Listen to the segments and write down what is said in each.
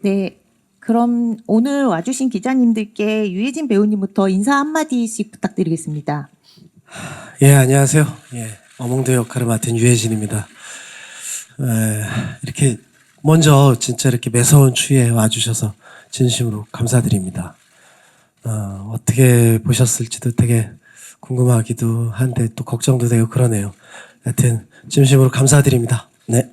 네, 그럼 오늘 와주신 기자님들께 유해진 배우님부터 인사 한마디씩 부탁드리겠습니다. 예, 안녕하세요. 예, 어몽도 역할을 맡은 유해진입니다. 이렇게 먼저 진짜 이렇게 매서운 추위에 와주셔서 진심으로 감사드립니다. 어떻게 보셨을지도 되게 궁금하기도 한데 또 걱정도 되고 그러네요. 하여튼 진심으로 감사드립니다. 네.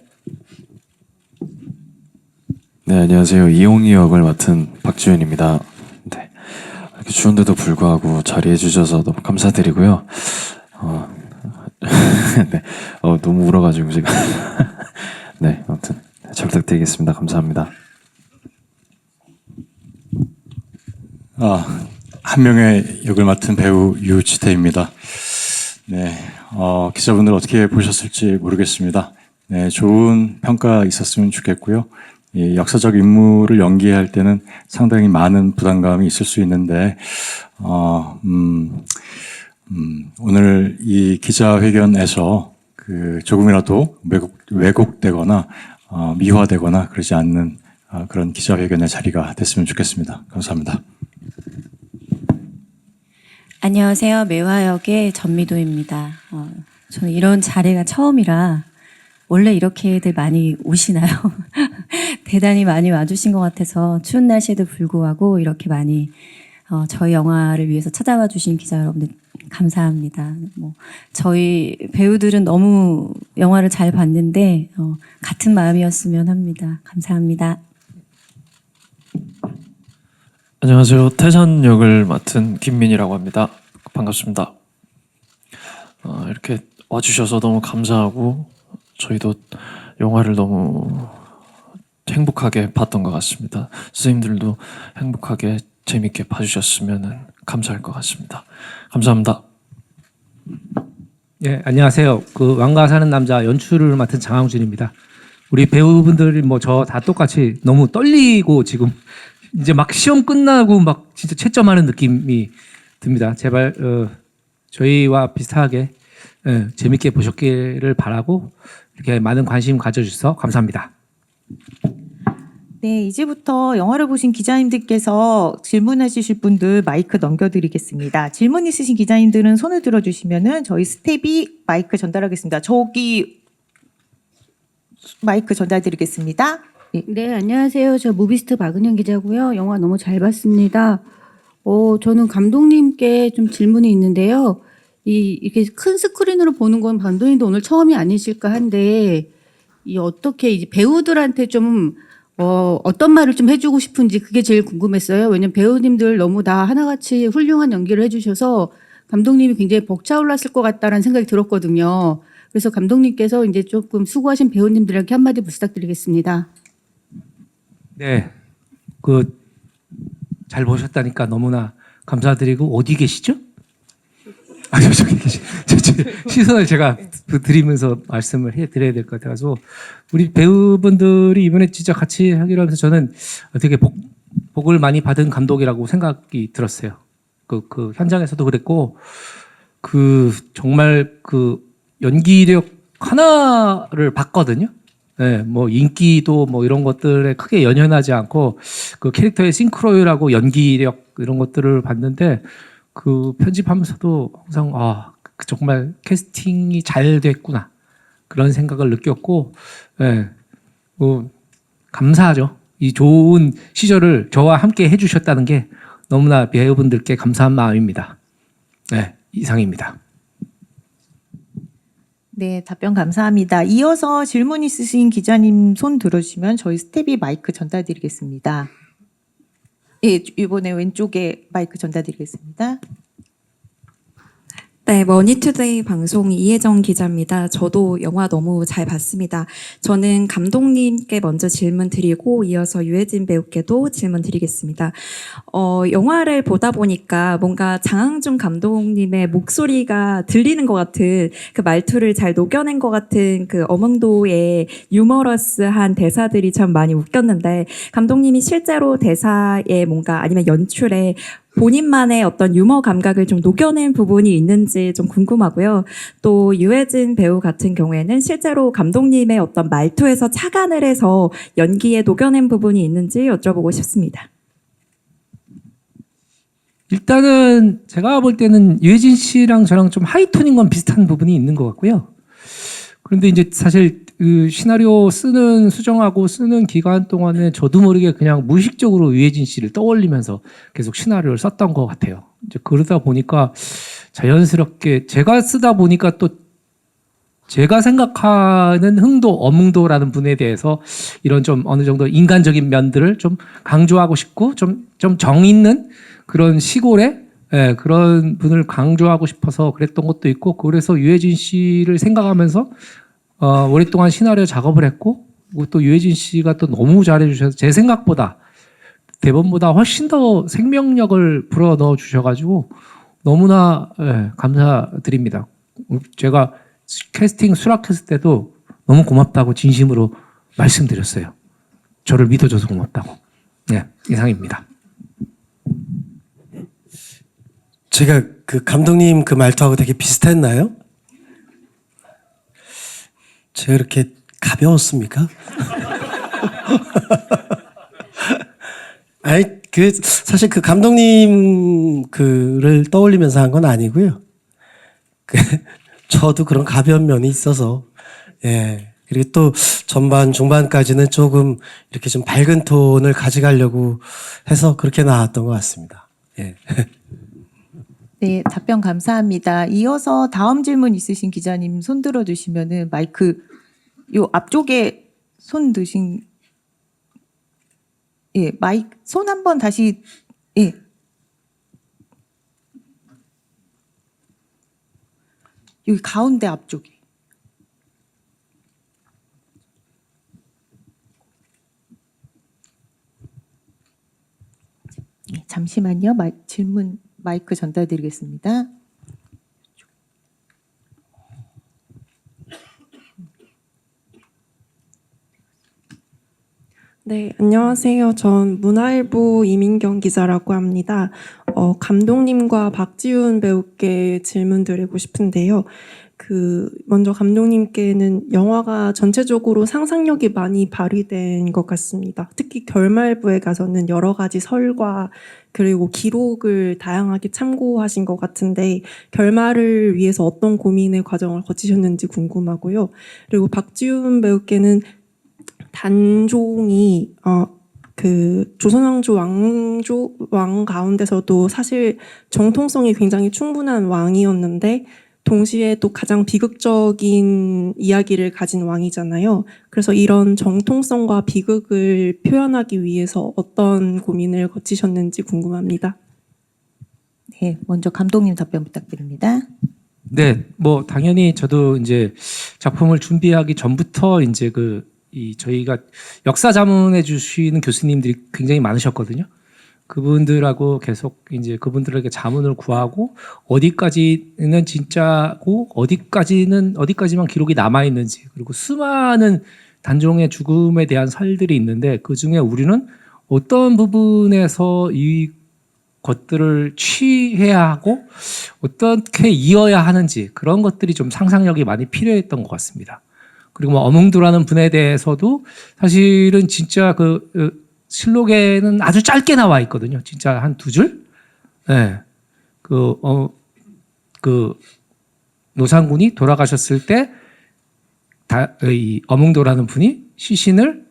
네, 안녕하세요. 이용희 역을 맡은 박주현입니다. 네, 이렇게 추운데도 불구하고 자리해 주셔서 너무 감사드리고요. 네, 너무 울어가지고 제가 네, 아무튼 잘 부탁드리겠습니다. 감사합니다. 한 명의 역을 맡은 배우 유지태입니다. 네, 기자분들 어떻게 보셨을지 모르겠습니다. 네, 좋은 평가 있었으면 좋겠고요. 이 역사적 인물을 연기할 때는 상당히 많은 부담감이 있을 수 있는데, 오늘 이 기자회견에서 조금이라도 왜곡되거나 미화되거나 그러지 않는 그런 기자회견의 자리가 됐으면 좋겠습니다. 감사합니다. 안녕하세요. 매화 역의 전미도입니다. 저는 이런 자리가 처음이라 원래 이렇게들 많이 오시나요? 대단히 많이 와주신 것 같아서 추운 날씨에도 불구하고 이렇게 많이 저희 영화를 위해서 찾아와 주신 기자 여러분들 감사합니다. 저희 배우들은 너무 영화를 잘 봤는데 같은 마음이었으면 합니다. 감사합니다. 안녕하세요. 태산 역을 맡은 김민이라고 합니다. 반갑습니다. 이렇게 와주셔서 너무 감사하고 저희도 영화를 너무 행복하게 봤던 것 같습니다. 선생님들도 행복하게 재밌게 봐주셨으면 감사할 것 같습니다. 감사합니다. 예, 안녕하세요. 왕가 사는 남자 연출을 맡은 장항준입니다. 우리 배우분들이 저 다 똑같이 너무 떨리고 지금 이제 막 시험 끝나고 막 진짜 채점하는 느낌이 듭니다. 제발 저희와 비슷하게 재밌게 보셨기를 바라고 이렇게 많은 관심 가져주셔서 감사합니다. 네, 이제부터 영화를 보신 기자님들께서 질문하실 분들 마이크 넘겨드리겠습니다. 질문 있으신 기자님들은 손을 들어주시면은 저희 스텝이 마이크 전달하겠습니다. 저기 마이크 전달드리겠습니다. 네, 안녕하세요. 저 무비스트 박은영 기자고요. 영화 너무 잘 봤습니다. 저는 감독님께 좀 질문이 있는데요. 이렇게 큰 스크린으로 보는 건 감독님도 오늘 처음이 아니실까 한데, 어떻게 이제 배우들한테 좀 어떤 말을 좀 해주고 싶은지 그게 제일 궁금했어요. 왜냐면 배우님들 너무 다 하나같이 훌륭한 연기를 해주셔서 감독님이 굉장히 벅차올랐을 것 같다라는 생각이 들었거든요. 그래서 감독님께서 이제 조금 수고하신 배우님들에게 한마디 부탁드리겠습니다. 네, 잘 보셨다니까 너무나 감사드리고 어디 계시죠? 저기 계시. 시선을 제가 드리면서 말씀을 해드려야 될 것 같아서 우리 배우분들이 이번에 진짜 같이 하기로 하면서 저는 되게 복을 많이 받은 감독이라고 생각이 들었어요. 그 현장에서도 그랬고 정말 연기력 하나를 봤거든요. 네, 인기도 이런 것들에 크게 연연하지 않고 캐릭터의 싱크로율하고 연기력 이런 것들을 봤는데 편집하면서도 항상 정말 캐스팅이 잘 됐구나 그런 생각을 느꼈고, 네, 감사하죠. 이 좋은 시절을 저와 함께 해주셨다는 게 너무나 배우분들께 감사한 마음입니다. 네, 이상입니다. 네, 답변 감사합니다. 이어서 질문 있으신 기자님 손 들어주시면 저희 스텝이 마이크 전달드리겠습니다. 예, 이번에 왼쪽에 마이크 전달드리겠습니다. 네, 머니투데이 방송 이혜정 기자입니다. 저도 영화 너무 잘 봤습니다. 저는 감독님께 먼저 질문 드리고 이어서 유해진 배우께도 질문 드리겠습니다. 영화를 보다 보니까 뭔가 장항준 감독님의 목소리가 들리는 것 같은 그 말투를 잘 녹여낸 것 같은 어몽도의 유머러스한 대사들이 참 많이 웃겼는데 감독님이 실제로 대사에 뭔가 아니면 연출에 본인만의 어떤 유머 감각을 좀 녹여낸 부분이 있는지 좀 궁금하고요. 또 유해진 배우 같은 경우에는 실제로 감독님의 어떤 말투에서 착안을 해서 연기에 녹여낸 부분이 있는지 여쭤보고 싶습니다. 일단은 제가 볼 때는 유해진 씨랑 저랑 좀 하이톤인 건 비슷한 부분이 있는 것 같고요. 그런데 이제 사실 그 시나리오 수정하고 쓰는 기간 동안에 저도 모르게 그냥 무의식적으로 유해진 씨를 떠올리면서 계속 시나리오를 썼던 것 같아요. 이제 그러다 보니까 자연스럽게 제가 쓰다 보니까 또 제가 생각하는 흥도, 어몽도라는 분에 대해서 이런 좀 어느 정도 인간적인 면들을 좀 강조하고 싶고 좀 정 있는 그런 시골의 그런 분을 강조하고 싶어서 그랬던 것도 있고, 그래서 유해진 씨를 생각하면서 오랫동안 시나리오 작업을 했고, 그리고 또 유해진 씨가 또 너무 잘해주셔서 제 생각보다 대본보다 훨씬 더 생명력을 불어 넣어 주셔가지고 너무나 감사드립니다. 제가 캐스팅 수락했을 때도 너무 고맙다고 진심으로 말씀드렸어요. 저를 믿어줘서 고맙다고. 네, 이상입니다. 제가 그 감독님 그 말투하고 되게 비슷했나요? 제가 이렇게 가벼웠습니까? 아니 그 사실 그 감독님 그를 떠올리면서 한 건 아니고요. 그 저도 그런 가벼운 면이 있어서 그리고 또 전반 중반까지는 조금 이렇게 좀 밝은 톤을 가져가려고 해서 그렇게 나왔던 것 같습니다. 네, 답변 감사합니다. 이어서 다음 질문 있으신 기자님 손 들어 주시면은 마이크 요 앞쪽에 손 드신 마이크 손 한번 다시 여기 가운데 앞쪽에. 잠시만요. 질문 마이크 전달드리겠습니다. 네, 안녕하세요. 전 문화일보 이민경 기자라고 합니다. 감독님과 박지훈 배우께 질문 드리고 싶은데요. 먼저 감독님께는 영화가 전체적으로 상상력이 많이 발휘된 것 같습니다. 특히 결말부에 가서는 여러 가지 설과 그리고 기록을 다양하게 참고하신 것 같은데 결말을 위해서 어떤 고민의 과정을 거치셨는지 궁금하고요. 그리고 박지훈 배우께는 단종이 조선왕조 왕 가운데서도 사실 정통성이 굉장히 충분한 왕이었는데 동시에 또 가장 비극적인 이야기를 가진 왕이잖아요. 그래서 이런 정통성과 비극을 표현하기 위해서 어떤 고민을 거치셨는지 궁금합니다. 네, 먼저 감독님 답변 부탁드립니다. 네, 뭐 당연히 저도 이제 작품을 준비하기 전부터 이제 저희가 역사 자문해 주시는 교수님들이 굉장히 많으셨거든요. 그분들하고 계속 이제 그분들에게 자문을 구하고 어디까지는 진짜고 어디까지만 기록이 남아 있는지, 그리고 수많은 단종의 죽음에 대한 설들이 있는데 그 중에 우리는 어떤 부분에서 이 것들을 취해야 하고 어떻게 이어야 하는지, 그런 것들이 좀 상상력이 많이 필요했던 것 같습니다. 그리고 뭐 어몽두라는 분에 대해서도 사실은 진짜 실록에는 아주 짧게 나와 있거든요. 진짜 한 2줄? 네. 노상군이 돌아가셨을 때, 이 어몽도라는 분이 시신을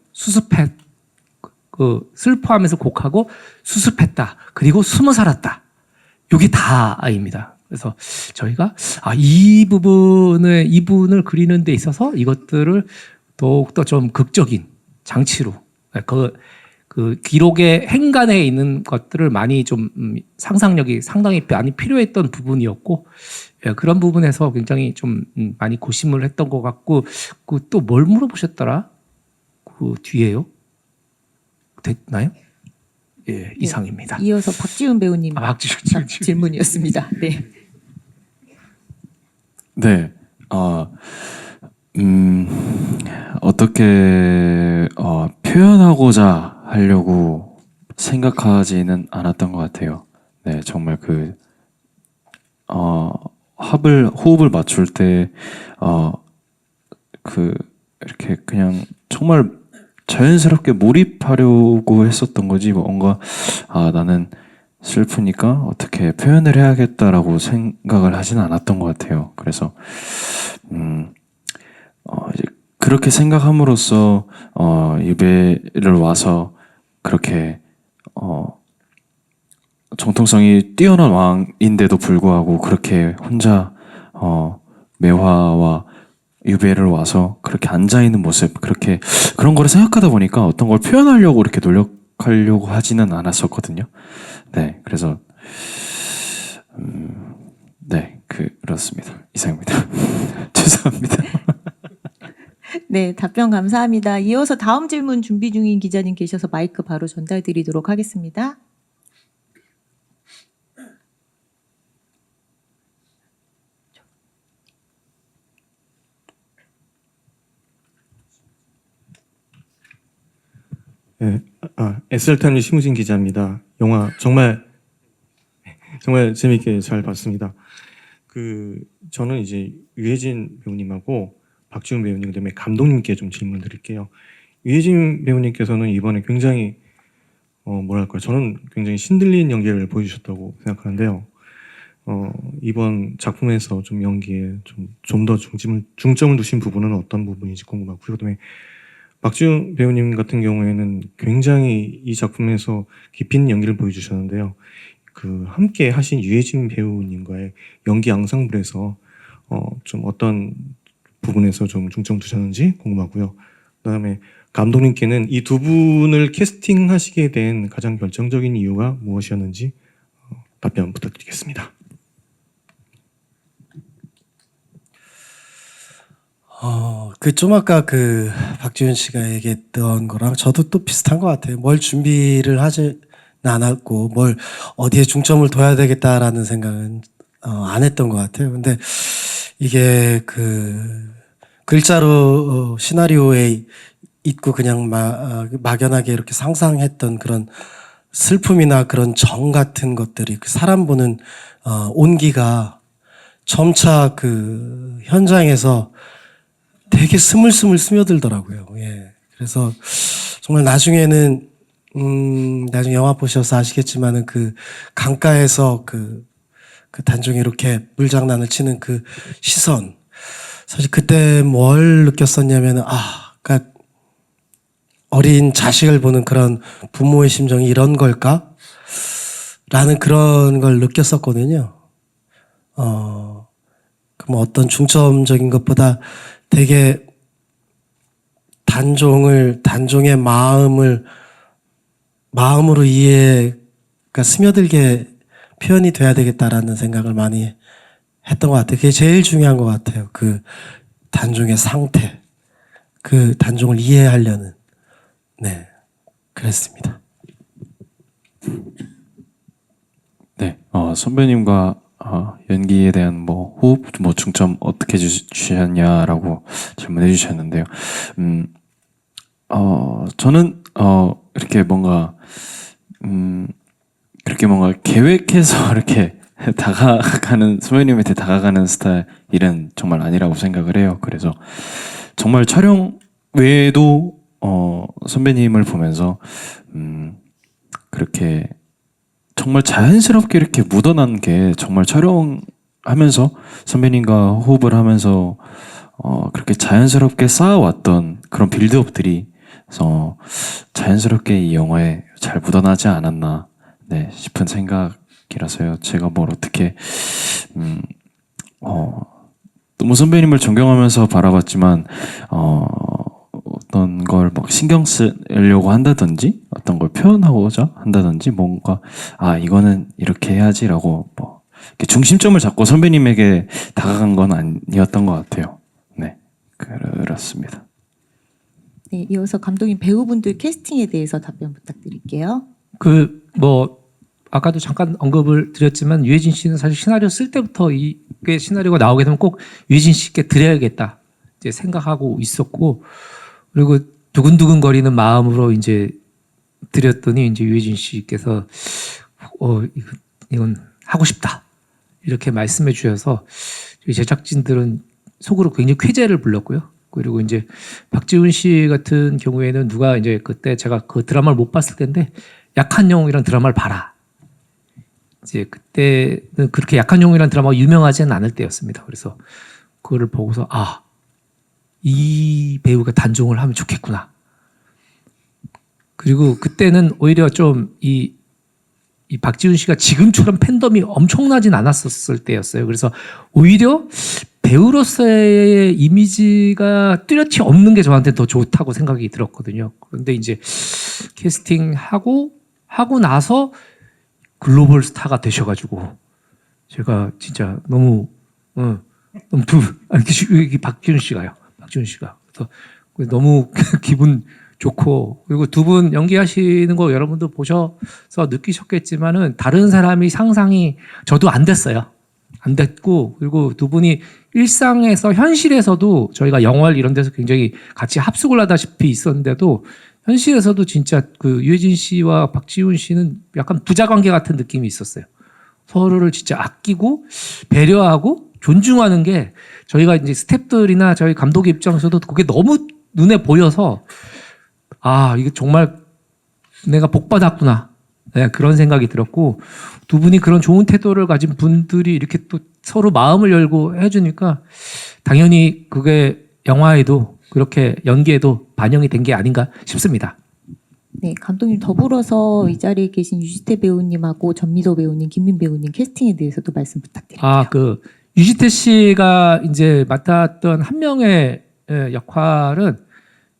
슬퍼하면서 곡하고 수습했다. 그리고 숨어 살았다. 이게 다입니다. 그래서 저희가 이 부분을 그리는 데 있어서 이것들을 더욱더 좀 극적인 장치로 그 기록의 행간에 있는 것들을 많이 좀 상상력이 상당히 많이 필요했던 부분이었고, 그런 부분에서 굉장히 좀 많이 고심을 했던 것 같고, 또 뭘 물어보셨더라? 그 뒤에요? 됐나요? 예, 이상입니다. 이어서 박지훈 배우님 박지훈 질문이었습니다. 네. 네. 어떻게 표현하고자 하려고 생각하지는 않았던 것 같아요. 네, 정말 호흡을 맞출 때, 이렇게 그냥 정말 자연스럽게 몰입하려고 했었던 거지, 뭔가, 나는 슬프니까 어떻게 표현을 해야겠다라고 생각을 하진 않았던 것 같아요. 그래서, 이제 그렇게 생각함으로써, 예배를 와서 그렇게, 정통성이 뛰어난 왕인데도 불구하고 그렇게 혼자 매화와 유배를 와서 그렇게 앉아 있는 모습, 그렇게 그런 거를 생각하다 보니까 어떤 걸 표현하려고 이렇게 노력하려고 하지는 않았었거든요. 네, 그래서 네, 그렇습니다. 이상입니다. 죄송합니다. 네, 답변 감사합니다. 이어서 다음 질문 준비 중인 기자님 계셔서 마이크 바로 전달드리도록 하겠습니다. 네, SR타임즈 심우진 기자입니다. 영화 정말 재밌게 잘 봤습니다. 저는 이제 유해진 배우님하고 박지훈 배우님 그다음에 감독님께 좀 질문 드릴게요. 유해진 배우님께서는 이번에 굉장히 저는 굉장히 신들린 연기를 보여주셨다고 생각하는데요. 이번 작품에서 좀 연기에 좀 더 중점을 두신 부분은 어떤 부분인지 궁금하고, 그다음에 박지훈 배우님 같은 경우에는 굉장히 이 작품에서 깊이 있는 연기를 보여주셨는데요. 함께 하신 유해진 배우님과의 연기 앙상블에서 좀 어떤 부분에서 좀 중점 두셨는지 궁금하고요. 그다음에 감독님께는 이 두 분을 캐스팅하시게 된 가장 결정적인 이유가 무엇이었는지 답변 부탁드리겠습니다. 좀 아까 박지훈 씨가 얘기했던 거랑 저도 또 비슷한 것 같아요. 뭘 준비를 하지 않았고, 뭘 어디에 중점을 둬야 되겠다라는 생각은 안 했던 것 같아요. 근데 이게 글자로 시나리오에 있고 그냥 막연하게 이렇게 상상했던 그런 슬픔이나 그런 정 같은 것들이 사람 보는 온기가 점차 현장에서 되게 스물스물 스며들더라고요. 예. 그래서 정말 나중에는 나중에 영화 보셔서 아시겠지만은 강가에서 단종이 이렇게 물장난을 치는 시선. 사실 그때 뭘 느꼈었냐면은 그러니까 어린 자식을 보는 그런 부모의 심정이 이런 걸까? 라는 그런 걸 느꼈었거든요. 어떤 중점적인 것보다 되게 단종의 마음으로 이해가 스며들게 표현이 돼야 되겠다라는 생각을 많이 했던 것 같아요. 그게 제일 중요한 것 같아요. 단종의 상태, 단종을 이해하려는. 네, 그랬습니다. 네, 선배님과 연기에 대한 호흡, 중점 어떻게 주셨냐라고 질문해 주셨는데요. 저는 이렇게 그렇게 뭔가 계획해서 이렇게 선배님한테 다가가는 스타일은 정말 아니라고 생각을 해요. 그래서 정말 촬영 외에도 선배님을 보면서 그렇게 정말 자연스럽게 이렇게 묻어난 게 정말 촬영하면서 선배님과 호흡을 하면서 그렇게 자연스럽게 쌓아왔던 그런 빌드업들이 자연스럽게 이 영화에 잘 묻어나지 않았나 싶은 생각이라서요. 제가 뭘 어떻게 너무 선배님을 존경하면서 바라봤지만 어떤 걸 신경 쓰려고 한다든지 어떤 걸 표현하고자 한다든지 뭔가 이거는 이렇게 해야지라고 이렇게 중심점을 잡고 선배님에게 다가간 건 아니었던 것 같아요. 네, 그렇습니다. 네, 이어서 감독님 배우분들 캐스팅에 대해서 답변 부탁드릴게요. 아까도 잠깐 언급을 드렸지만 유해진 씨는 사실 시나리오 쓸 때부터 이게 시나리오가 나오게 되면 꼭 유해진 씨께 드려야겠다 이제 생각하고 있었고, 그리고 두근두근 거리는 마음으로 이제 드렸더니 이제 유해진 씨께서 이거 이건 하고 싶다 이렇게 말씀해 주셔서 저희 제작진들은 속으로 굉장히 쾌재를 불렀고요. 그리고 이제 박지훈 씨 같은 경우에는 누가 이제 그때 제가 그 드라마를 못 봤을 텐데 약한 영웅이라는 드라마를 봐라. 이제 그때는 그렇게 약한 영웅이라는 드라마가 유명하지는 않을 때였습니다. 그래서 그거를 보고서 아, 이 배우가 단종을 하면 좋겠구나. 그리고 그때는 오히려 좀 이 박지훈 씨가 지금처럼 팬덤이 엄청나진 않았었을 때였어요. 그래서 오히려 배우로서의 이미지가 뚜렷이 없는 게 저한테 더 좋다고 생각이 들었거든요. 그런데 이제 캐스팅하고 나서 글로벌 스타가 되셔가지고 제가 진짜 너무 박지훈 씨가요. 박지훈 씨가 그래서 너무 기분 좋고 그리고 두 분 연기하시는 거 여러분도 보셔서 느끼셨겠지만은 다른 사람이 상상이 저도 안 됐어요. 안 됐고 그리고 두 분이 일상에서 현실에서도 저희가 영화를 이런 데서 굉장히 같이 합숙을 하다시피 있었는데도 현실에서도 진짜 그 유해진 씨와 박지훈 씨는 약간 부자 관계 같은 느낌이 있었어요. 서로를 진짜 아끼고 배려하고 존중하는 게 저희가 이제 스태프들이나 저희 감독의 입장에서도 그게 너무 눈에 보여서 아, 이게 정말 내가 복 받았구나. 네, 그런 생각이 들었고 두 분이 그런 좋은 태도를 가진 분들이 이렇게 또 서로 마음을 열고 해주니까 당연히 그게 영화에도 그렇게 연기에도 반영이 된 게 아닌가 싶습니다. 네, 감독님 더불어서 이 자리에 계신 유지태 배우님하고 전미도 배우님, 김민 배우님 캐스팅에 대해서도 말씀 부탁드립니다. 아, 그 유지태 씨가 이제 맡았던 한 명의 역할은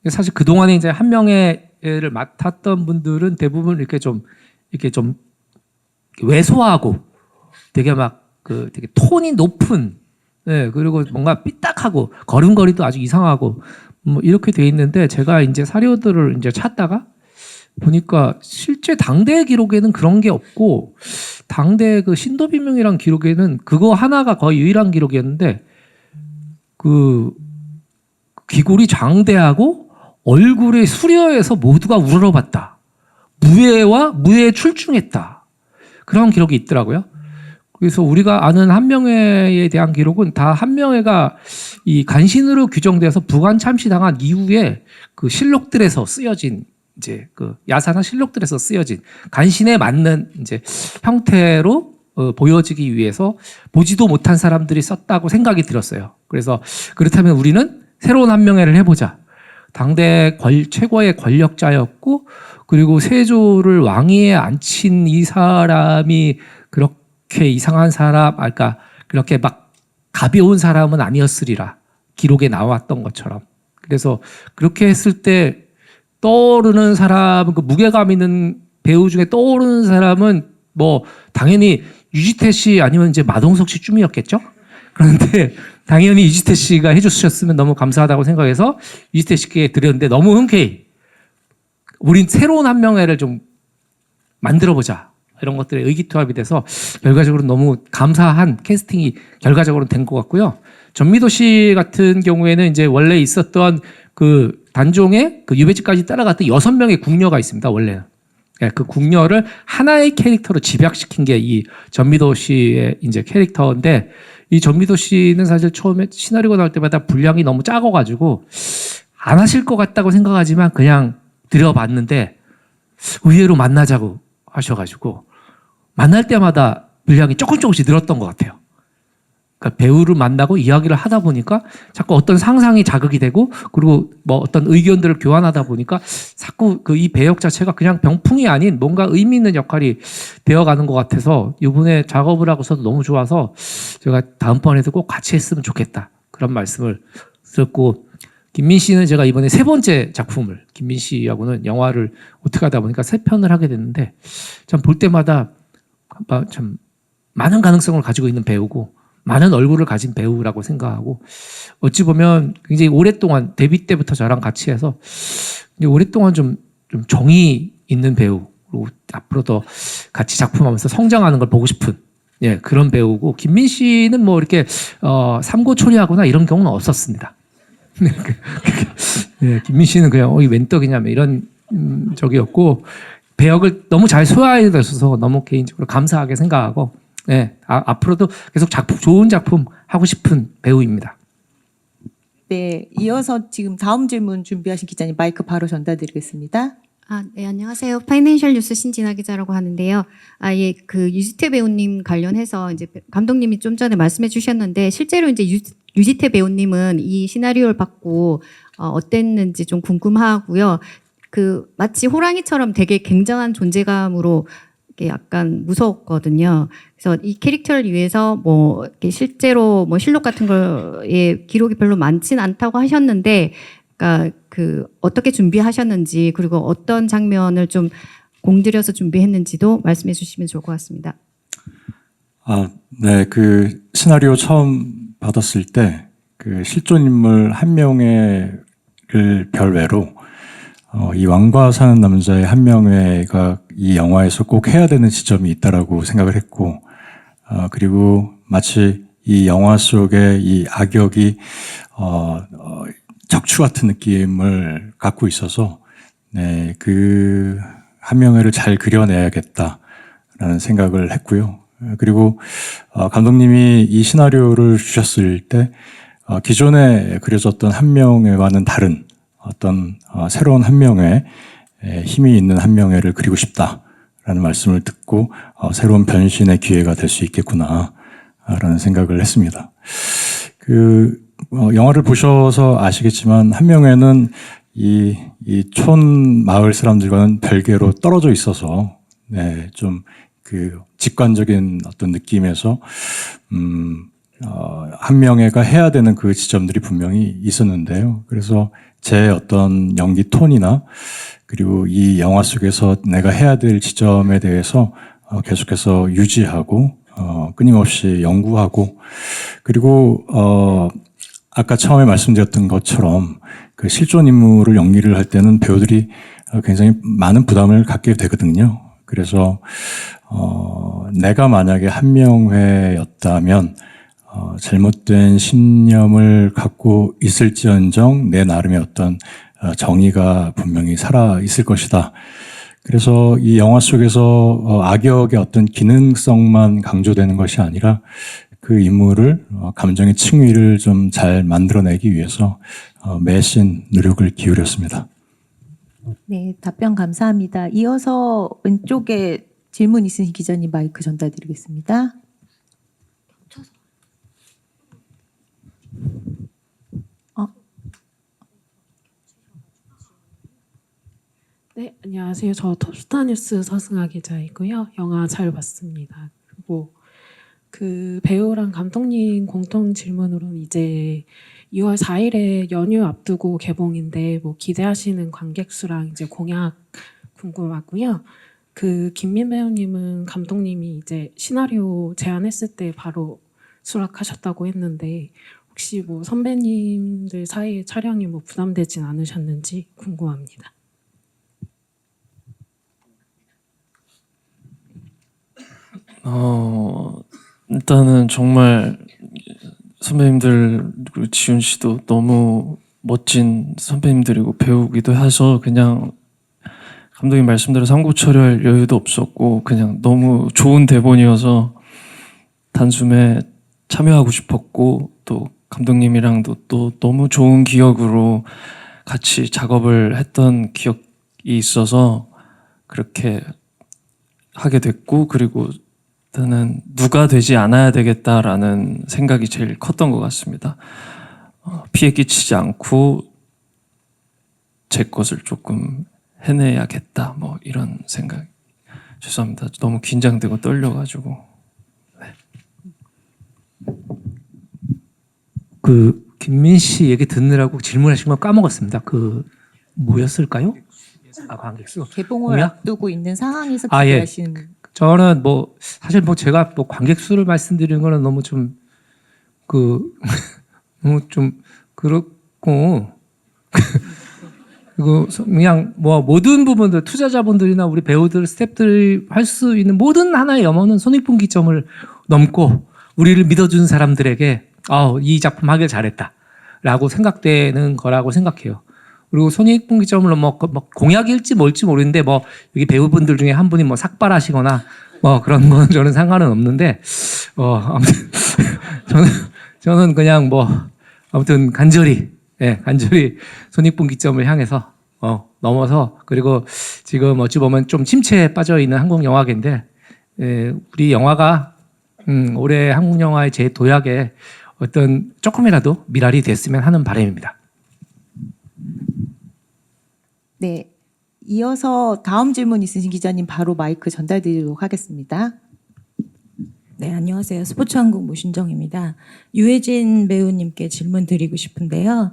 사실 그 동안에 이제 한 명의 를 맡았던 분들은 대부분 이렇게 좀 왜소하고 되게 막 그 되게 톤이 높은 그리고 뭔가 삐딱하고 걸음걸이도 아주 이상하고 뭐 이렇게 돼 있는데 제가 이제 사료들을 이제 찾다가 보니까 실제 당대 기록에는 그런 게 없고 당대 그 신도비명이란 기록에는 그거 하나가 거의 유일한 기록이었는데 그 귀골이 장대하고 얼굴에 수려해서 모두가 우러러봤다. 무예에 출중했다. 그런 기록이 있더라고요. 그래서 우리가 아는 한명회에 대한 기록은 다 한명회가 이 간신으로 규정돼서 부관 참시당한 이후에 그 실록들에서 쓰여진 이제 그 야사나 실록들에서 쓰여진 간신에 맞는 이제 형태로 보여지기 위해서 보지도 못한 사람들이 썼다고 생각이 들었어요. 그래서 그렇다면 우리는 새로운 한명회를 해보자. 당대 최고의 권력자였고 그리고 세조를 왕위에 앉힌 이 사람이 그렇게 이상한 사람, 그러니까 그렇게 막 가벼운 사람은 아니었으리라 기록에 나왔던 것처럼. 그래서 그렇게 했을 때 떠오르는 사람, 그 무게감 있는 배우 중에 떠오르는 사람은 뭐 당연히 유지태 씨 아니면 이제 마동석 씨쯤이었겠죠. 그런데 당연히 유지태 씨가 해주셨으면 너무 감사하다고 생각해서 유지태 씨께 드렸는데 너무 흔쾌히 우린 새로운 한명회를 좀 만들어보자 이런 것들에 의기투합이 돼서 결과적으로 너무 감사한 캐스팅이 결과적으로 된 것 같고요. 전미도 씨 같은 경우에는 이제 원래 있었던 그 단종의 그 유배지까지 따라갔던 6명의 궁녀가 있습니다. 원래는. 그 궁녀를 하나의 캐릭터로 집약시킨 게 이 전미도 씨의 이제 캐릭터인데 이 전미도 씨는 사실 처음에 시나리오가 나올 때마다 분량이 너무 작아가지고 안 하실 것 같다고 생각하지만 그냥 들여봤는데 의외로 만나자고 하셔가지고 만날 때마다 분량이 조금씩 늘었던 것 같아요. 그러니까 배우를 만나고 이야기를 하다 보니까 자꾸 어떤 상상이 자극이 되고 그리고 뭐 어떤 의견들을 교환하다 보니까 자꾸 그 이 배역 자체가 그냥 병풍이 아닌 뭔가 의미 있는 역할이 되어가는 것 같아서 이번에 작업을 하고서도 너무 좋아서 제가 다음번에도 꼭 같이 했으면 좋겠다 그런 말씀을 드렸고 김민 씨는 제가 이번에 3번째 작품을 김민 씨하고는 영화를 어떻게 하다 보니까 3편을 하게 됐는데 참 볼 때마다 참 많은 가능성을 가지고 있는 배우고 많은 얼굴을 가진 배우라고 생각하고 어찌 보면 굉장히 오랫동안 데뷔 때부터 저랑 같이 해서 오랫동안 좀 정이 있는 배우 그리고 앞으로도 같이 작품하면서 성장하는 걸 보고 싶은 그런 배우고 김민 씨는 뭐 이렇게 삼고초리하거나 이런 경우는 없었습니다. 김민 씨는 그냥 이 웬 떡이냐 이런 적이었고 배역을 너무 잘 소화해 주셔서 너무 개인적으로 감사하게 생각하고 네, 앞으로도 계속 좋은 작품 하고 싶은 배우입니다. 네, 이어서 지금 다음 질문 준비하신 기자님 마이크 바로 전달드리겠습니다. 네, 안녕하세요. 파이낸셜 뉴스 신진아 기자라고 하는데요. 예, 그 유지태 배우님 관련해서 이제 감독님이 좀 전에 말씀해 주셨는데 실제로 이제 유지태 배우님은 이 시나리오를 받고 어땠는지 좀 궁금하고요. 그 마치 호랑이처럼 되게 굉장한 존재감으로 이렇게 약간 무서웠거든요. 그래서 이 캐릭터를 위해서 뭐 이렇게 실제로 뭐 실록 같은 거에 기록이 별로 많진 않다고 하셨는데, 그러니까 그 어떻게 준비하셨는지 그리고 어떤 장면을 좀 공들여서 준비했는지도 말씀해 주시면 좋을 것 같습니다. 네, 그 시나리오 처음 받았을 때 그 실존 인물 한 명을 별외로 이 왕과 사는 남자의 한 명회가 이 영화에서 꼭 해야 되는 지점이 있다라고 생각을 했고, 그리고 마치 이 영화 속에 이 악역이 적추 같은 느낌을 갖고 있어서 네, 그 한 명회를 잘 그려내야겠다라는 생각을 했고요. 그리고 감독님이 이 시나리오를 주셨을 때 기존에 그려졌던 한 명회와는 다른 어떤 새로운 한 명의 힘이 있는 한 명회를 그리고 싶다라는 말씀을 듣고 새로운 변신의 기회가 될 수 있겠구나라는 생각을 했습니다. 그 영화를 보셔서 아시겠지만 한 명회는 이 촌 마을 사람들과는 별개로 떨어져 있어서 네, 좀 그 직관적인 어떤 느낌에서 한 명회가 해야 되는 그 지점들이 분명히 있었는데요. 그래서 제 어떤 연기 톤이나 그리고 이 영화 속에서 내가 해야 될 지점에 대해서 계속해서 유지하고 끊임없이 연구하고 그리고 아까 처음에 말씀드렸던 것처럼 그 실존 인물을 연기를 할 때는 배우들이 굉장히 많은 부담을 갖게 되거든요. 그래서 내가 만약에 한명회였다면 잘못된 신념을 갖고 있을지언정 내 나름의 어떤 정의가 분명히 살아 있을 것이다. 그래서 이 영화 속에서 악역의 어떤 기능성만 강조되는 것이 아니라 그 인물을 감정의 층위를 좀 잘 만들어내기 위해서 매신 노력을 기울였습니다. 네, 답변 감사합니다. 이어서 왼쪽에 질문 있으신 기자님 마이크 전달드리겠습니다. 네, 안녕하세요. 저 톱스타뉴스 서승아 기자이고요. 영화 잘 봤습니다. 그리고 그 배우랑 감독님 공통 질문으로는 이제 2월 4일에 연휴 앞두고 개봉인데 뭐 기대하시는 관객 수랑 이제 공약 궁금하고요. 그 김민 배우님은 감독님이 이제 시나리오 제안했을 때 바로 수락하셨다고 했는데 혹시 뭐 선배님들 사이에 촬영이 뭐 부담되진 않으셨는지 궁금합니다. 일단은 정말 선배님들 그리고 지훈 씨도 너무 멋진 선배님들이고 배우기도 해서 그냥 감독님 말씀대로 상고 처리할 여유도 없었고 그냥 너무 좋은 대본이어서 단숨에 참여하고 싶었고 또 감독님이랑도 또 너무 좋은 기억으로 같이 작업을 했던 기억이 있어서 그렇게 하게 됐고 그리고 저는 누가 되지 않아야 되겠다라는 생각이 제일 컸던 것 같습니다. 피해 끼치지 않고 제 것을 조금 해내야겠다 뭐 이런 생각. 죄송합니다. 너무 긴장되고 떨려가지고. 네. 그 김민 씨 얘기 듣느라고 질문하신 거 까먹었습니다. 그 뭐였을까요? 관객수. 개봉을 공약? 앞두고 있는 상황에서 예. 기대하시는 저는 뭐 사실 뭐 제가 뭐 관객 수를 말씀드리는 거는 너무 좀 너무 좀 그렇고 그리고 그냥 뭐 모든 부분들 투자자분들이나 우리 배우들 스태프들이 할 수 있는 모든 하나의 염원은 손익분기점을 넘고 우리를 믿어준 사람들에게 이 작품 하길 잘했다라고 생각되는 거라고 생각해요. 그리고 손익분기점을 뭐 공약일지 뭘지 모르는데 뭐 여기 배우분들 중에 한 분이 뭐 삭발하시거나 뭐 그런 건 저는 상관은 없는데 아무튼 저는 그냥 뭐 아무튼 간절히 손익분기점을 향해서 넘어서 그리고 지금 어찌 보면 좀 침체에 빠져 있는 한국 영화계인데 우리 영화가 올해 한국 영화의 재도약에 어떤 조금이라도 미랄이 됐으면 하는 바람입니다. 네. 이어서 다음 질문 있으신 기자님 바로 마이크 전달드리도록 하겠습니다. 네, 안녕하세요. 스포츠한국 모신정입니다. 유해진 배우님께 질문 드리고 싶은데요.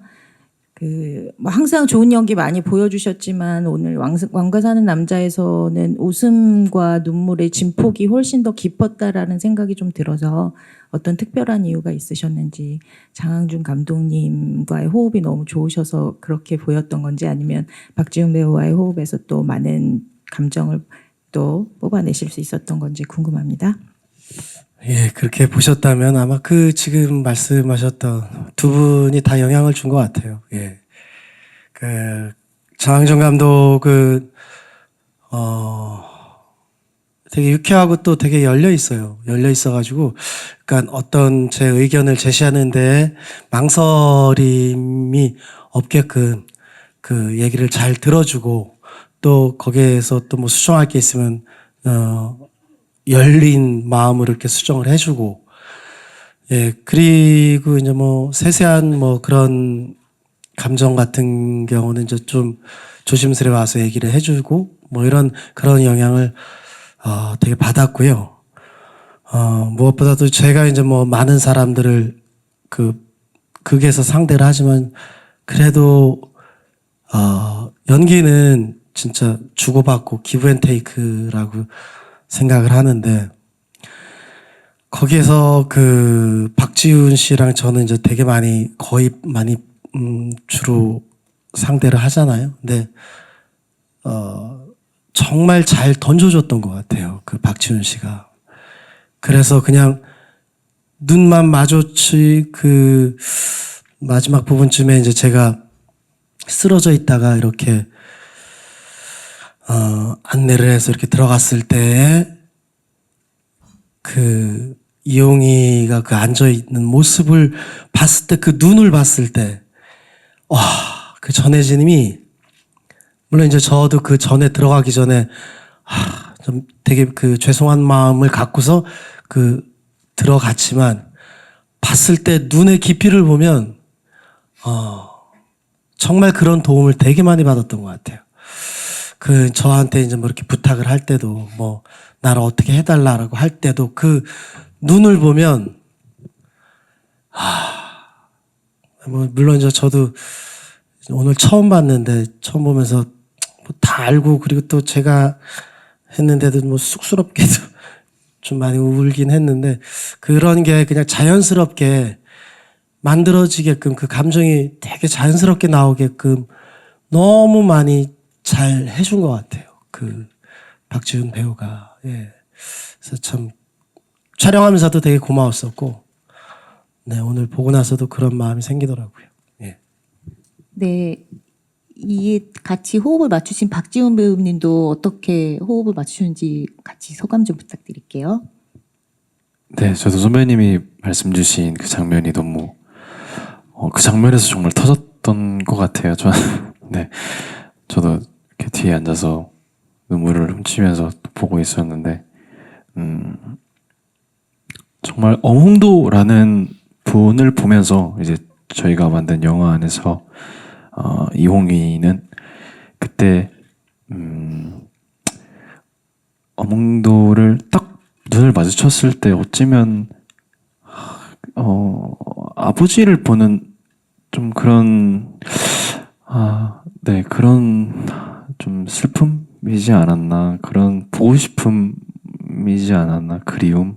뭐 항상 좋은 연기 많이 보여주셨지만 오늘 왕가 사는 남자에서는 웃음과 눈물의 진폭이 훨씬 더 깊었다라는 생각이 좀 들어서 어떤 특별한 이유가 있으셨는지, 장항준 감독님과의 호흡이 너무 좋으셔서 그렇게 보였던 건지, 아니면 박지훈 배우와의 호흡에서 또 많은 감정을 또 뽑아내실 수 있었던 건지 궁금합니다. 예, 그렇게 보셨다면 아마 지금 말씀하셨던 두 분이 다 영향을 준 것 같아요. 예. 장항준 감독은, 되게 유쾌하고 또 되게 열려 있어요. 열려 있어가지고, 그러니까 어떤 제 의견을 제시하는데 망설임이 없게끔 그 얘기를 잘 들어주고, 또 거기에서 또 뭐 수정할 게 있으면, 열린 마음으로 이렇게 수정을 해주고, 예, 그리고 이제 뭐 세세한 뭐 그런 감정 같은 경우는 이제 좀 조심스레 와서 얘기를 해주고, 뭐 그런 영향을, 되게 받았고요. 무엇보다도 제가 이제 뭐 많은 사람들을 극에서 상대를 하지만, 그래도, 연기는 진짜 주고받고 기브 앤 테이크라고 생각을 하는데, 거기에서 박지훈 씨랑 저는 이제 되게 거의 많이 주로 상대를 하잖아요. 근데 정말 잘 던져줬던 것 같아요. 박지훈 씨가. 그래서 그냥 눈만 마주치 마지막 부분쯤에 이제 제가 쓰러져 있다가 이렇게 안내를 해서 이렇게 들어갔을 때 이용이가 앉아있는 모습을 봤을 때, 눈을 봤을 때, 와, 전혜진님이, 물론 이제 저도 전에 들어가기 전에, 좀 되게 죄송한 마음을 갖고서 들어갔지만, 봤을 때 눈의 깊이를 보면, 정말 그런 도움을 되게 많이 받았던 것 같아요. 저한테 이제 뭐 이렇게 부탁을 할 때도, 뭐, 나를 어떻게 해달라고 할 때도 눈을 보면, 뭐, 물론 저도 오늘 처음 봤는데, 처음 보면서 다 알고, 그리고 또 제가 했는데도 뭐 쑥스럽게도 좀 많이 울긴 했는데, 그런 게 그냥 자연스럽게 만들어지게끔, 감정이 되게 자연스럽게 나오게끔 너무 많이 잘 해준 것 같아요. 박지훈 배우가. 예. 그래서 참 촬영하면서도 되게 고마웠었고, 네, 오늘 보고 나서도 그런 마음이 생기더라고요. 예. 네. 같이 호흡을 맞추신 박지훈 배우님도 어떻게 호흡을 맞추셨는지 같이 소감 좀 부탁드릴게요. 네, 저도 선배님이 말씀 주신 그 장면이 너무 그 장면에서 정말 터졌던 것 같아요. 네, 저도 이렇게 뒤에 앉아서 눈물을 훔치면서 보고 있었는데, 정말 엄홍도라는 분을 보면서 이제 저희가 만든 영화 안에서 이홍이는 그때 엄홍도를 딱 눈을 마주쳤을 때 어쩌면 아버지를 보는 좀 그런 네, 그런 좀 슬픔이지 않았나, 그런 보고 싶음이지 않았나, 그리움.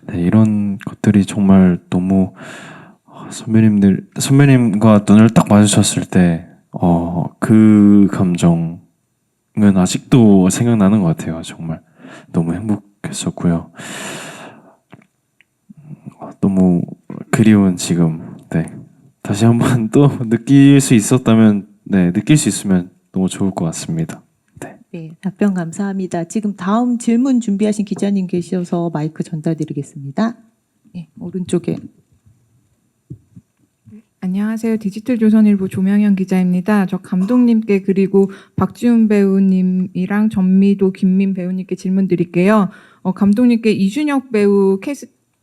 네, 이런 것들이 정말 너무 선배님과 눈을 딱 마주쳤을 때, 그 감정은 아직도 생각나는 것 같아요. 정말 너무 행복했었고요. 너무 그리운 지금, 네, 다시 한번 또 느낄 수 있었다면 네, 느낄 수 있으면 너무 좋을 것 같습니다. 네. 네, 답변 감사합니다. 지금 다음 질문 준비하신 기자님 계셔서 마이크 전달드리겠습니다. 네, 오른쪽에. 안녕하세요. 디지털조선일보 조명현 기자입니다. 저 감독님께 그리고 박지훈 배우님이랑 전미도 김민 배우님께 질문 드릴게요. 감독님께 이준혁 배우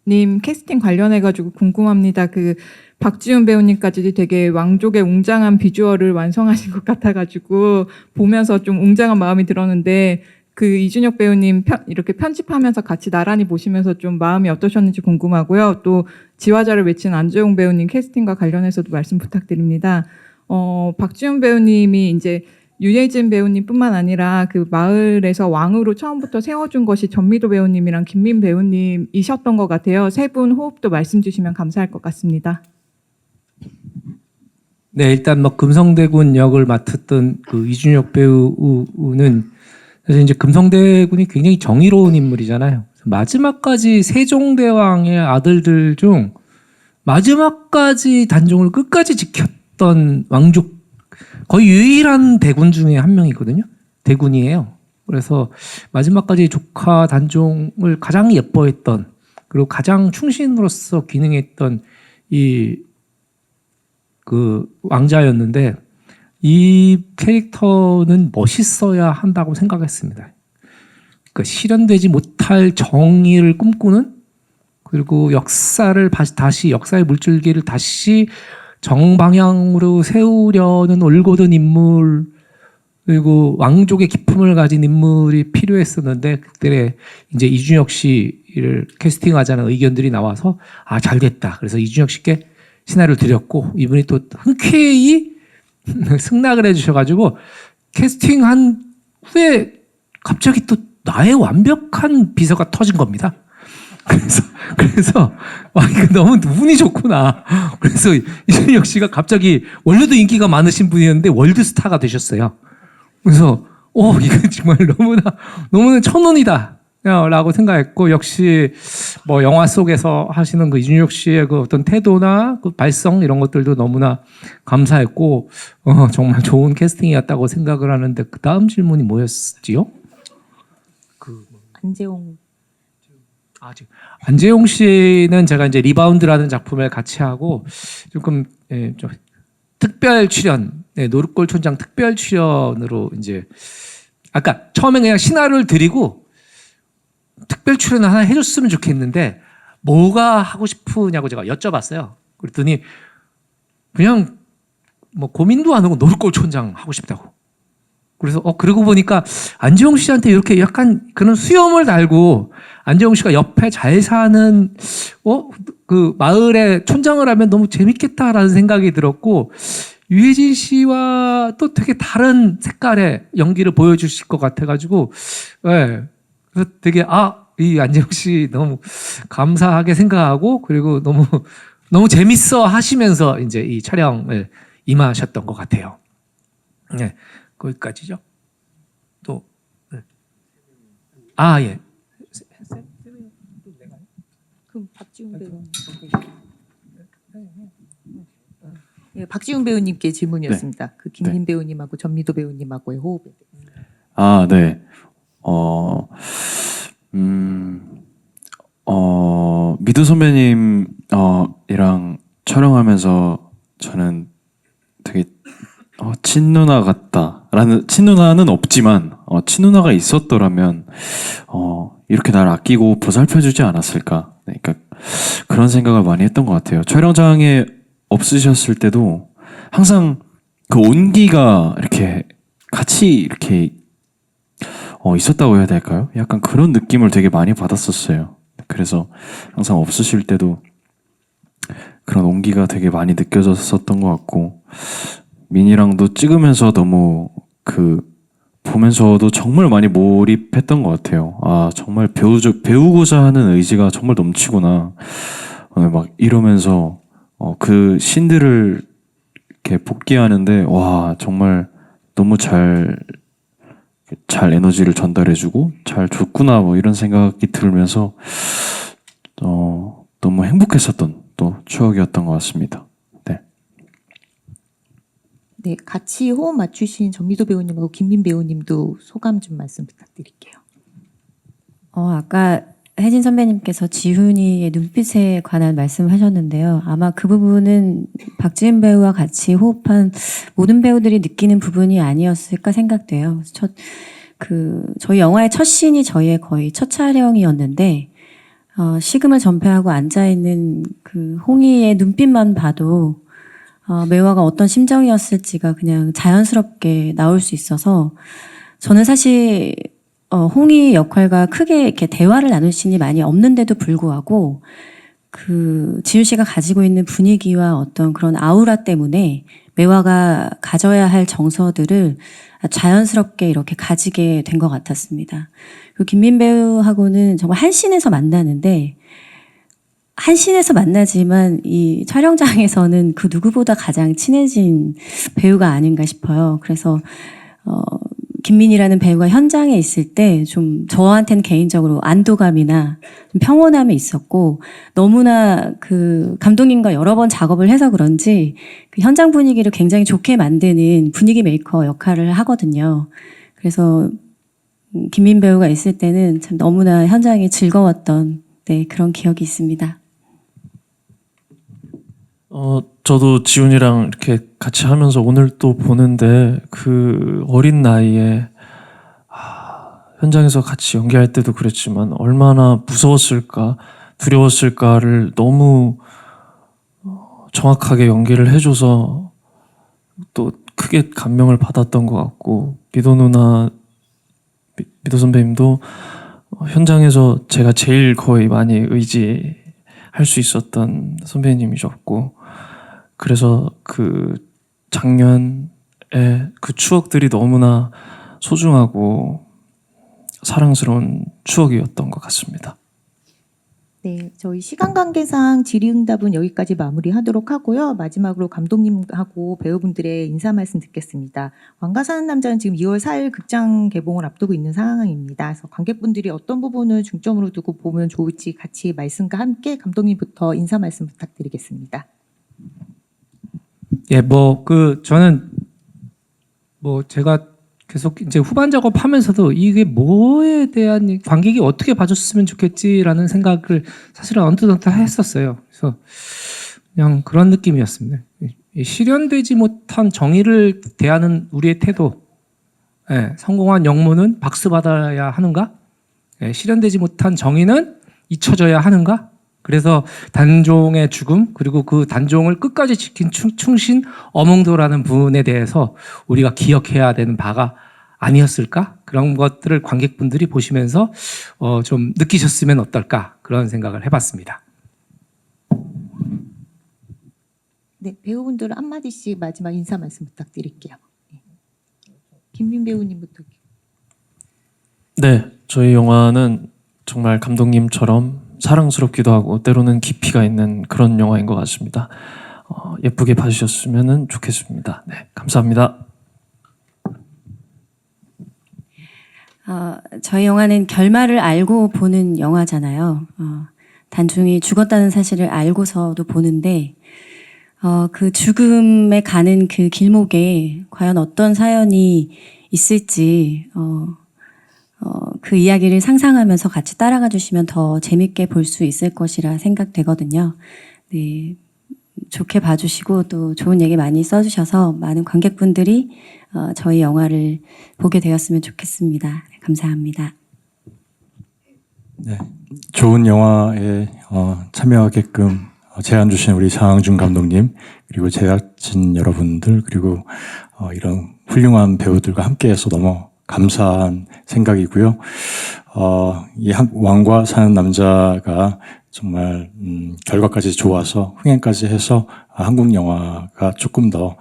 님 캐스팅 관련해가지고 궁금합니다. 그 박지훈 배우님까지 되게 왕족의 웅장한 비주얼을 완성하신 것 같아가지고 보면서 좀 웅장한 마음이 들었는데 그 이준혁 배우님 이렇게 편집하면서 같이 나란히 보시면서 좀 마음이 어떠셨는지 궁금하고요. 또 지화자를 외친 안재홍 배우님 캐스팅과 관련해서도 말씀 부탁드립니다. 박지훈 배우님이 이제 유해진 배우님뿐만 아니라 그 마을에서 왕으로 처음부터 세워준 것이 전미도 배우님이랑 김민 배우님이셨던 것 같아요. 세 분 호흡도 말씀 주시면 감사할 것 같습니다. 네, 일단 뭐 금성대군 역을 맡았던 그 이준혁 배우는 사실 이제 금성대군이 굉장히 정의로운 인물이잖아요. 마지막까지 세종대왕의 아들들 중 마지막까지 단종을 끝까지 지켰던 왕족 거의 유일한 대군 중에 한 명이거든요. 대군이에요. 그래서 마지막까지 조카 단종을 가장 예뻐했던 그리고 가장 충신으로서 기능했던 이 그 왕자였는데 이 캐릭터는 멋있어야 한다고 생각했습니다. 그러니까 실현되지 못할 정의를 꿈꾸는 그리고 역사를 다시 역사의 물줄기를 다시 정방향으로 세우려는 올곧은 인물 그리고 왕족의 기품을 가진 인물이 필요했었는데 그때 이제 이준혁 씨를 캐스팅하자는 의견들이 나와서 아, 잘 됐다. 그래서 이준혁 씨께 시나리오를 드렸고 이분이 또 흔쾌히 승낙을 해주셔가지고 캐스팅한 후에 갑자기 또 나의 완벽한 비서가 터진 겁니다. 그래서 와 이거 너무 운이 좋구나. 그래서 이준혁 씨가 갑자기 원래도 인기가 많으신 분이었는데 월드 스타가 되셨어요. 그래서 이거 정말 너무나 천운이다. 라고 생각했고 역시 뭐 영화 속에서 하시는 그 이준혁 씨의 그 어떤 태도나 그 발성 이런 것들도 너무나 감사했고 정말 좋은 캐스팅이었다고 생각을 하는데 그 다음 질문이 뭐였지요? 안재홍 씨는 제가 이제 리바운드라는 작품을 같이 하고 조금 좀 특별 출연, 노릇골 촌장 특별 출연으로 이제 아까 처음에 그냥 시나리오를 드리고 특별 출연 하나 해줬으면 좋겠는데 뭐가 하고 싶으냐고 제가 여쭤봤어요. 그랬더니 그냥 뭐 고민도 안 하고 노릇골 촌장 하고 싶다고. 그래서 그러고 보니까 안재홍 씨한테 이렇게 약간 그런 수염을 달고 안재홍 씨가 옆에 잘 사는 그 마을에 촌장을 하면 너무 재밌겠다라는 생각이 들었고 유해진 씨와 또 되게 다른 색깔의 연기를 보여주실 것 같아가지고 그래서 되게 이 안재홍 씨 너무 감사하게 생각하고 그리고 너무 재밌어 하시면서 이제 이 촬영을 임하셨던 것 같아요. 네. 거기까지죠. 또 예. 그럼 박지훈 배우님. 네, 박지훈 배우님께 질문이었습니다. 네. 그 김민 배우님하고 전미도 배우님하고의 호흡에. 네. 미두 선배님 이랑 촬영하면서 저는 되게 친누나 같다라는 친누나는 없지만 친누나가 있었더라면 이렇게 날 아끼고 보살펴주지 않았을까. 그러니까 그런 생각을 많이 했던 것 같아요. 촬영장에 없으셨을 때도 항상 그 온기가 이렇게 같이 이렇게 있었다고 해야 될까요? 약간 그런 느낌을 되게 많이 받았었어요. 그래서 항상 없으실 때도 그런 온기가 되게 많이 느껴졌었던 것 같고 민이랑도 찍으면서 너무 보면서도 정말 많이 몰입했던 것 같아요. 정말 배우고자 하는 의지가 정말 넘치구나. 막 이러면서 그 신들을 이렇게 복귀하는데 와 정말 너무 잘 에너지를 전달해주고 잘 줬구나 뭐 이런 생각이 들면서 너무 행복했었던 또 추억이었던 것 같습니다. 네. 네, 같이 호흡 맞추신 전미도 배우님하고 김민 배우님도 소감 좀 말씀 부탁드릴게요. 아까 혜진 선배님께서 지훈이의 눈빛에 관한 말씀하셨는데요. 아마 그 부분은 박지은 배우와 같이 호흡한 모든 배우들이 느끼는 부분이 아니었을까 생각돼요. 저희 영화의 첫 씬이 저희의 거의 첫 촬영이었는데, 식음을 전폐하고 앉아있는 그 홍희의 눈빛만 봐도 매화가 어떤 심정이었을지가 그냥 자연스럽게 나올 수 있어서, 저는 사실 홍희 역할과 크게 이렇게 대화를 나눌 씬이 많이 없는데도 불구하고 그 지훈 씨가 가지고 있는 분위기와 어떤 그런 아우라 때문에 매화가 가져야 할 정서들을 자연스럽게 이렇게 가지게 된 것 같았습니다. 그리고 김민 배우하고는 정말 한 씬에서 만나는데, 한 씬에서 만나지만 이 촬영장에서는 그 누구보다 가장 친해진 배우가 아닌가 싶어요. 그래서 김민이라는 배우가 현장에 있을 때 좀 저한테는 개인적으로 안도감이나 좀 평온함이 있었고, 너무나 그 감독님과 여러 번 작업을 해서 그런지 그 현장 분위기를 굉장히 좋게 만드는 분위기 메이커 역할을 하거든요. 그래서 김민 배우가 있을 때는 참 너무나 현장이 즐거웠던 그런 기억이 있습니다. 저도 지훈이랑 이렇게 같이 하면서 오늘 또 보는데 그 어린 나이에 현장에서 같이 연기할 때도 그랬지만 얼마나 무서웠을까, 두려웠을까를 너무 정확하게 연기를 해줘서 또 크게 감명을 받았던 것 같고, 미도 누나, 미도 선배님도 현장에서 제가 제일 거의 많이 의지할 수 있었던 선배님이셨고, 그래서 그 작년에 그 추억들이 너무나 소중하고 사랑스러운 추억이었던 것 같습니다. 네, 저희 시간 관계상 질의응답은 여기까지 마무리하도록 하고요. 마지막으로 감독님하고 배우분들의 인사 말씀 듣겠습니다. 왕가 사는 남자는 지금 2월 4일 극장 개봉을 앞두고 있는 상황입니다. 그래서 관객분들이 어떤 부분을 중점으로 두고 보면 좋을지 같이 말씀과 함께 감독님부터 인사 말씀 부탁드리겠습니다. 예, 저는 제가 계속 이제 후반 작업하면서도 이게 뭐에 대한 관객이 어떻게 봐줬으면 좋겠지라는 생각을 사실은 언뜻 했었어요. 그래서 그냥 그런 느낌이었습니다. 이 실현되지 못한 정의를 대하는 우리의 태도, 성공한 영문은 박수 받아야 하는가? 실현되지 못한 정의는 잊혀져야 하는가? 그래서 단종의 죽음, 그리고 그 단종을 끝까지 지킨 충신 어몽도라는 분에 대해서 우리가 기억해야 되는 바가 아니었을까? 그런 것들을 관객분들이 보시면서 좀 느끼셨으면 어떨까? 그런 생각을 해봤습니다. 네, 배우분들 한마디씩 마지막 인사 말씀 부탁드릴게요. 김민 배우님부터. 네, 저희 영화는 정말 감독님처럼 사랑스럽기도 하고 때로는 깊이가 있는 그런 영화인 것 같습니다. 예쁘게 봐주셨으면 좋겠습니다. 네, 감사합니다. 저희 영화는 결말을 알고 보는 영화잖아요. 단중이 죽었다는 사실을 알고서도 보는데, 그 죽음에 가는 그 길목에 과연 어떤 사연이 있을지 그 이야기를 상상하면서 같이 따라가 주시면 더 재밌게 볼 수 있을 것이라 생각되거든요. 네, 좋게 봐주시고 또 좋은 얘기 많이 써주셔서 많은 관객분들이 저희 영화를 보게 되었으면 좋겠습니다. 네, 감사합니다. 네, 좋은 영화에 참여하게끔 제안 주신 우리 장항준 감독님, 그리고 제작진 여러분들, 그리고 이런 훌륭한 배우들과 함께해서 너무 감사한 생각이고요. 이 왕과 사는 남자가 정말 결과까지 좋아서 흥행까지 해서 한국 영화가 조금 더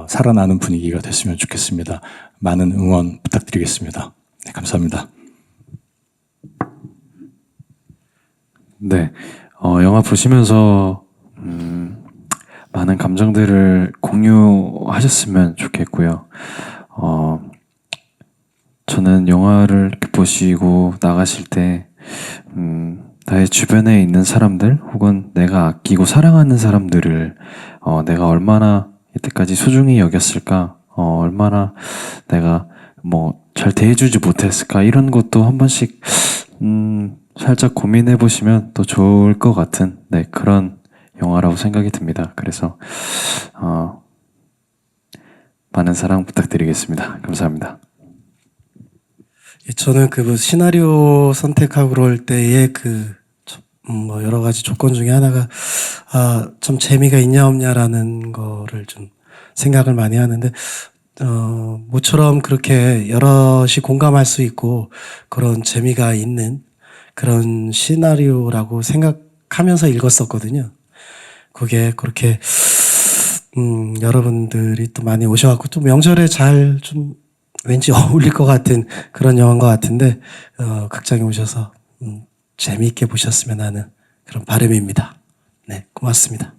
살아나는 분위기가 됐으면 좋겠습니다. 많은 응원 부탁드리겠습니다. 네, 감사합니다. 네, 영화 보시면서 많은 감정들을 공유하셨으면 좋겠고요. 저는 영화를 이렇게 보시고 나가실 때 나의 주변에 있는 사람들 혹은 내가 아끼고 사랑하는 사람들을 내가 얼마나 이때까지 소중히 여겼을까? 얼마나 내가 뭐 잘 대해주지 못했을까? 이런 것도 한 번씩 살짝 고민해 보시면 또 좋을 것 같은 네, 그런 영화라고 생각이 듭니다. 그래서 많은 사랑 부탁드리겠습니다. 감사합니다. 저는 그 시나리오 선택하고 그럴 때의 뭐 여러 가지 조건 중에 하나가 좀 재미가 있냐 없냐라는 거를 좀 생각을 많이 하는데 모처럼 그렇게 여럿이 공감할 수 있고 그런 재미가 있는 그런 시나리오라고 생각하면서 읽었었거든요. 그게 그렇게 여러분들이 또 많이 오셔갖고 또 명절에 잘 좀 왠지 어울릴 것 같은 그런 영화인 것 같은데 극장에 오셔서 재미있게 보셨으면 하는 그런 바람입니다. 네, 고맙습니다.